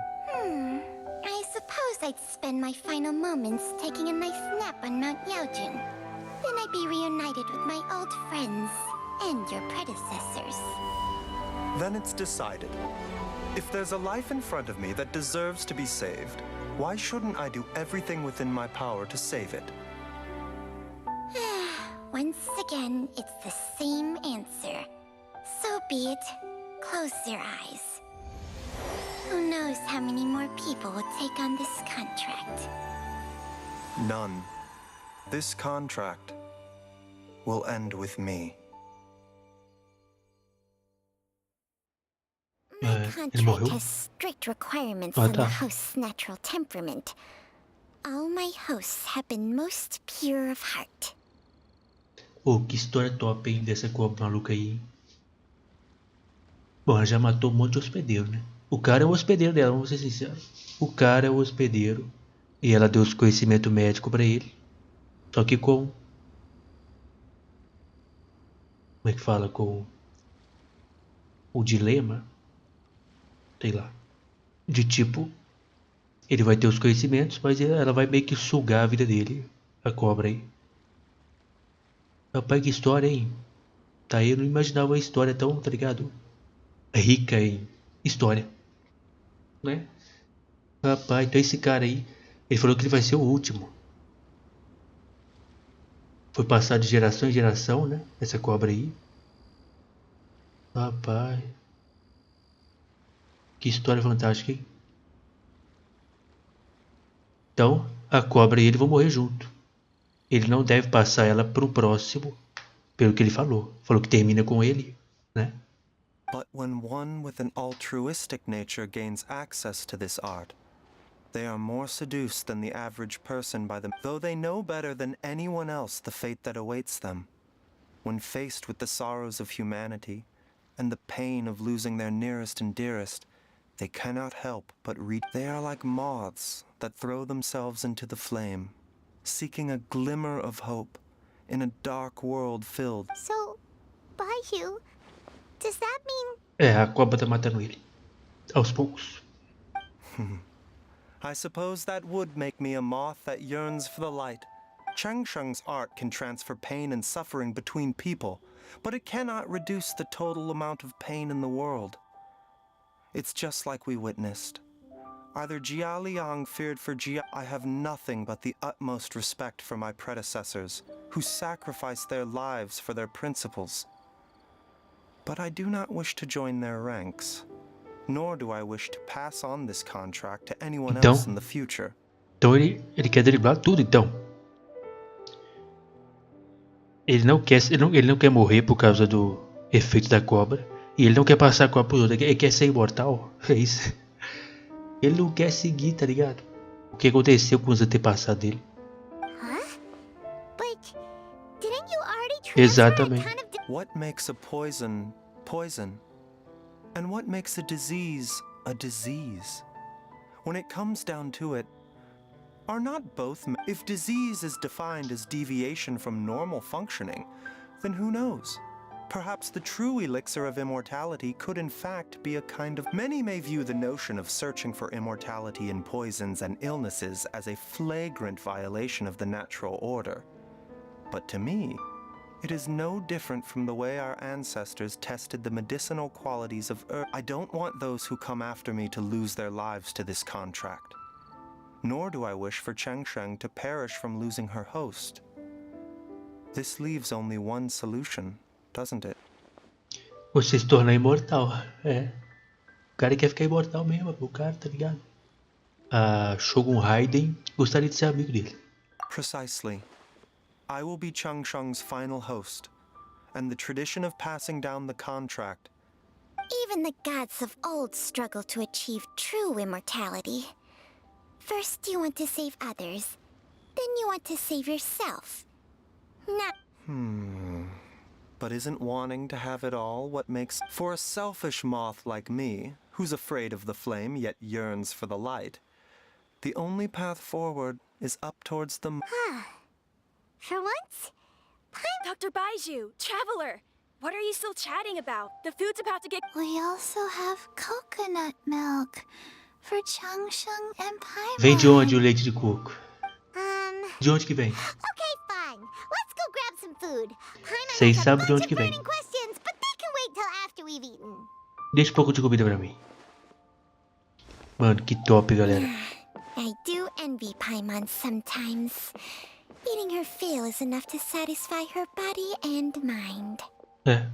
Speaker 6: I suppose I'd spend my final moments taking a nice nap on Mount Yaojun. Then I'd be reunited with my old friends and your predecessors.
Speaker 3: Then it's decided. If there's a life in front of me that deserves to be saved, why shouldn't I do everything within my power to save it?
Speaker 6: Once again, it's the same answer. So be it. Close your eyes. Who knows how many more people will take on this contract?
Speaker 3: None. This contract will end with me.
Speaker 6: My
Speaker 1: ele
Speaker 6: contract
Speaker 1: morreu?
Speaker 6: has strict requirements
Speaker 1: Ah,
Speaker 6: on the
Speaker 1: tá.
Speaker 6: host's natural temperament. All my hosts have been most pure of heart.
Speaker 1: Pô, que história top, hein, dessa cobra maluca aí, hein? Bom, ela já matou um monte de hospedeiro, né? O cara é o hospedeiro dela, vamos ser sinceros. O cara é o hospedeiro. E ela deu os conhecimento médico pra ele. Só que com... Como é que fala? Com o dilema, sei lá, de tipo, ele vai ter os conhecimentos, mas ela vai meio que sugar a vida dele, a cobra aí. Rapaz, que história, hein? Tá aí, eu não imaginava uma história tão, tá ligado? Rica em história, né? Rapaz, então esse cara aí, ele falou que ele vai ser o último. Foi passado de geração em geração, né? Essa cobra aí. Rapaz, que história fantástica, hein? Então, a cobra e ele vão morrer junto. Ele não deve passar ela pro próximo, pelo que ele falou. Falou que termina com ele, né?
Speaker 3: But when one with an altruistic nature gains access to this art, they are more seduced than the average person by them, though they know better than anyone else the fate that awaits them. When faced with the sorrows of humanity and the pain of losing their nearest and dearest, they cannot help but read. They are like moths that throw themselves into the flame, seeking a glimmer of hope in a dark world filled.
Speaker 6: So, Baiyu, does that mean...
Speaker 1: É, a cobra tá matando ele. Aos poucos.
Speaker 3: I suppose that would make me a moth that yearns for the light. Changsheng's art can transfer pain and suffering between people, but it cannot reduce the total amount of pain in the world. It's just like we witnessed. Either Jia Liang feared for Jia... I have nothing but the utmost respect for my predecessors, who sacrificed their lives for their principles. But I do not wish to join their ranks, nor do I wish to pass on this contract to anyone else in the future.
Speaker 1: Então ele quer driblar tudo, então. Ele não quer morrer por causa do efeito da cobra. E ele não quer passar a Copa pros outros, ele quer ser imortal. É isso. Ele não quer seguir, tá ligado? O que aconteceu com os antepassados dele. Exatamente.
Speaker 3: What makes a poison poison? And what makes a disease a disease? When it comes down to it, are not both... If disease is defined as deviation from normal functioning, then who knows? Perhaps the true elixir of immortality could in fact be a kind of... Many may view the notion of searching for immortality in poisons and illnesses as a flagrant violation of the natural order. But to me, it is no different from the way our ancestors tested the medicinal qualities of herbs. I don't want those who come after me to lose their lives to this contract. Nor do I wish for Cheng Sheng to perish from losing her host. This leaves only one solution, doesn't it?
Speaker 1: Você se tornar imortal. É. O cara quer ficar imortal mesmo, o cara, tá ligado? A Shogun Raiden gostaria de ser amigo dele.
Speaker 3: Precisely. I will be Cheng Sheng's final host, and the tradition of passing down the contract.
Speaker 6: Even the gods of old struggle to achieve true immortality. First you want to save others, then you want to save yourself.
Speaker 3: But isn't wanting to have it all what makes... For a selfish moth like me, who's afraid of the flame yet yearns for the light, the only path forward is up towards the...
Speaker 6: For once,
Speaker 4: Dr. Baizhu, Traveler, what are you still chatting about? The food's about to get...
Speaker 2: We also have coconut milk for Cheng Sheng and Paimon.
Speaker 1: Vem de onde o leite de coco? De onde que vem?
Speaker 6: Okay, fine. Let's go grab some food.
Speaker 1: Vocês sabem de onde que vem.
Speaker 6: Questions, but they can wait till after we've eaten.
Speaker 1: Deixa um pouco de comida pra mim. Mano, que top, galera.
Speaker 6: I do envy Paimon sometimes. Eating her fill is enough to satisfy her body and mind.
Speaker 1: É.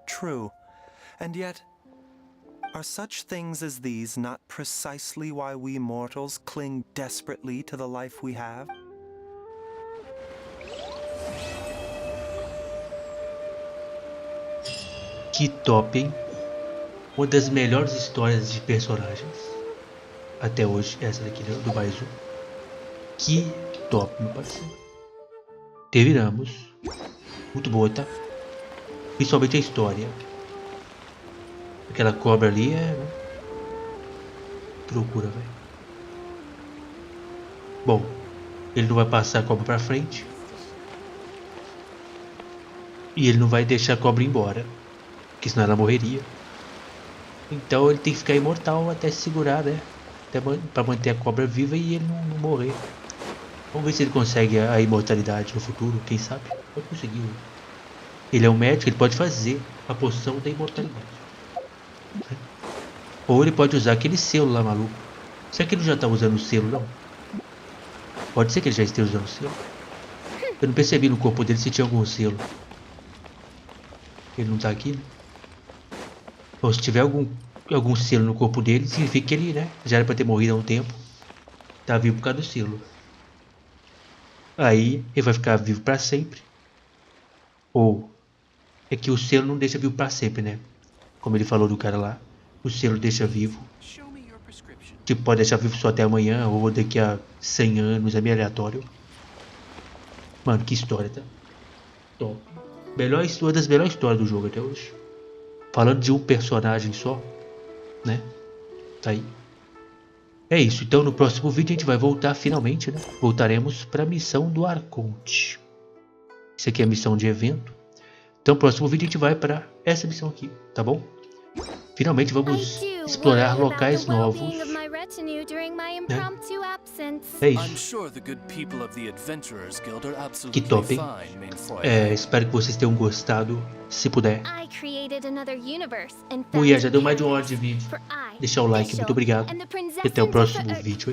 Speaker 3: True. And yet, are such things as these not precisely why we mortals cling desperately to the life we have?
Speaker 1: Que top, hein? Uma das melhores histórias de personagens até hoje, essa daqui do Baizhu. Que top, meu parceiro. Terminamos. Muito boa, tá? Principalmente a história. Aquela cobra ali é... Procura, velho. Bom, ele não vai passar a cobra pra frente. E ele não vai deixar a cobra embora, porque senão ela morreria. Então ele tem que ficar imortal até se segurar, né? Até pra manter a cobra viva e ele não morrer. Vamos ver se ele consegue a imortalidade no futuro, quem sabe? Pode conseguir. Ele é um médico, ele pode fazer a poção da imortalidade. Ou ele pode usar aquele selo lá, maluco. Será que ele já tá usando o selo, não? Pode ser que ele já esteja usando o selo. Eu não percebi no corpo dele se tinha algum selo. Ele não tá aqui, né? Ou se tiver algum selo no corpo dele, significa que ele, né, já era pra ter morrido há um tempo. Tá vivo por causa do selo. Aí ele vai ficar vivo pra sempre. Ou é que o selo não deixa vivo pra sempre, né? Como ele falou do cara lá, o selo deixa vivo. Tipo, pode deixar vivo só até amanhã ou daqui a 100 anos, é meio aleatório. Mano, que história, tá? Top. Uma das melhores histórias do jogo até hoje. Falando de um personagem só, né? Tá aí. É isso, então no próximo vídeo a gente vai voltar finalmente, né? Voltaremos para a missão do Arconte. Isso aqui é a missão de evento. Então no próximo vídeo a gente vai para essa missão aqui, tá bom? Finalmente vamos explorar locais novos. É isso. Que top, hein? Espero que vocês tenham gostado. Se puder. Mulher, já deu mais de 1 hora de vídeo. Deixar o like, muito obrigado. E até o próximo vídeo.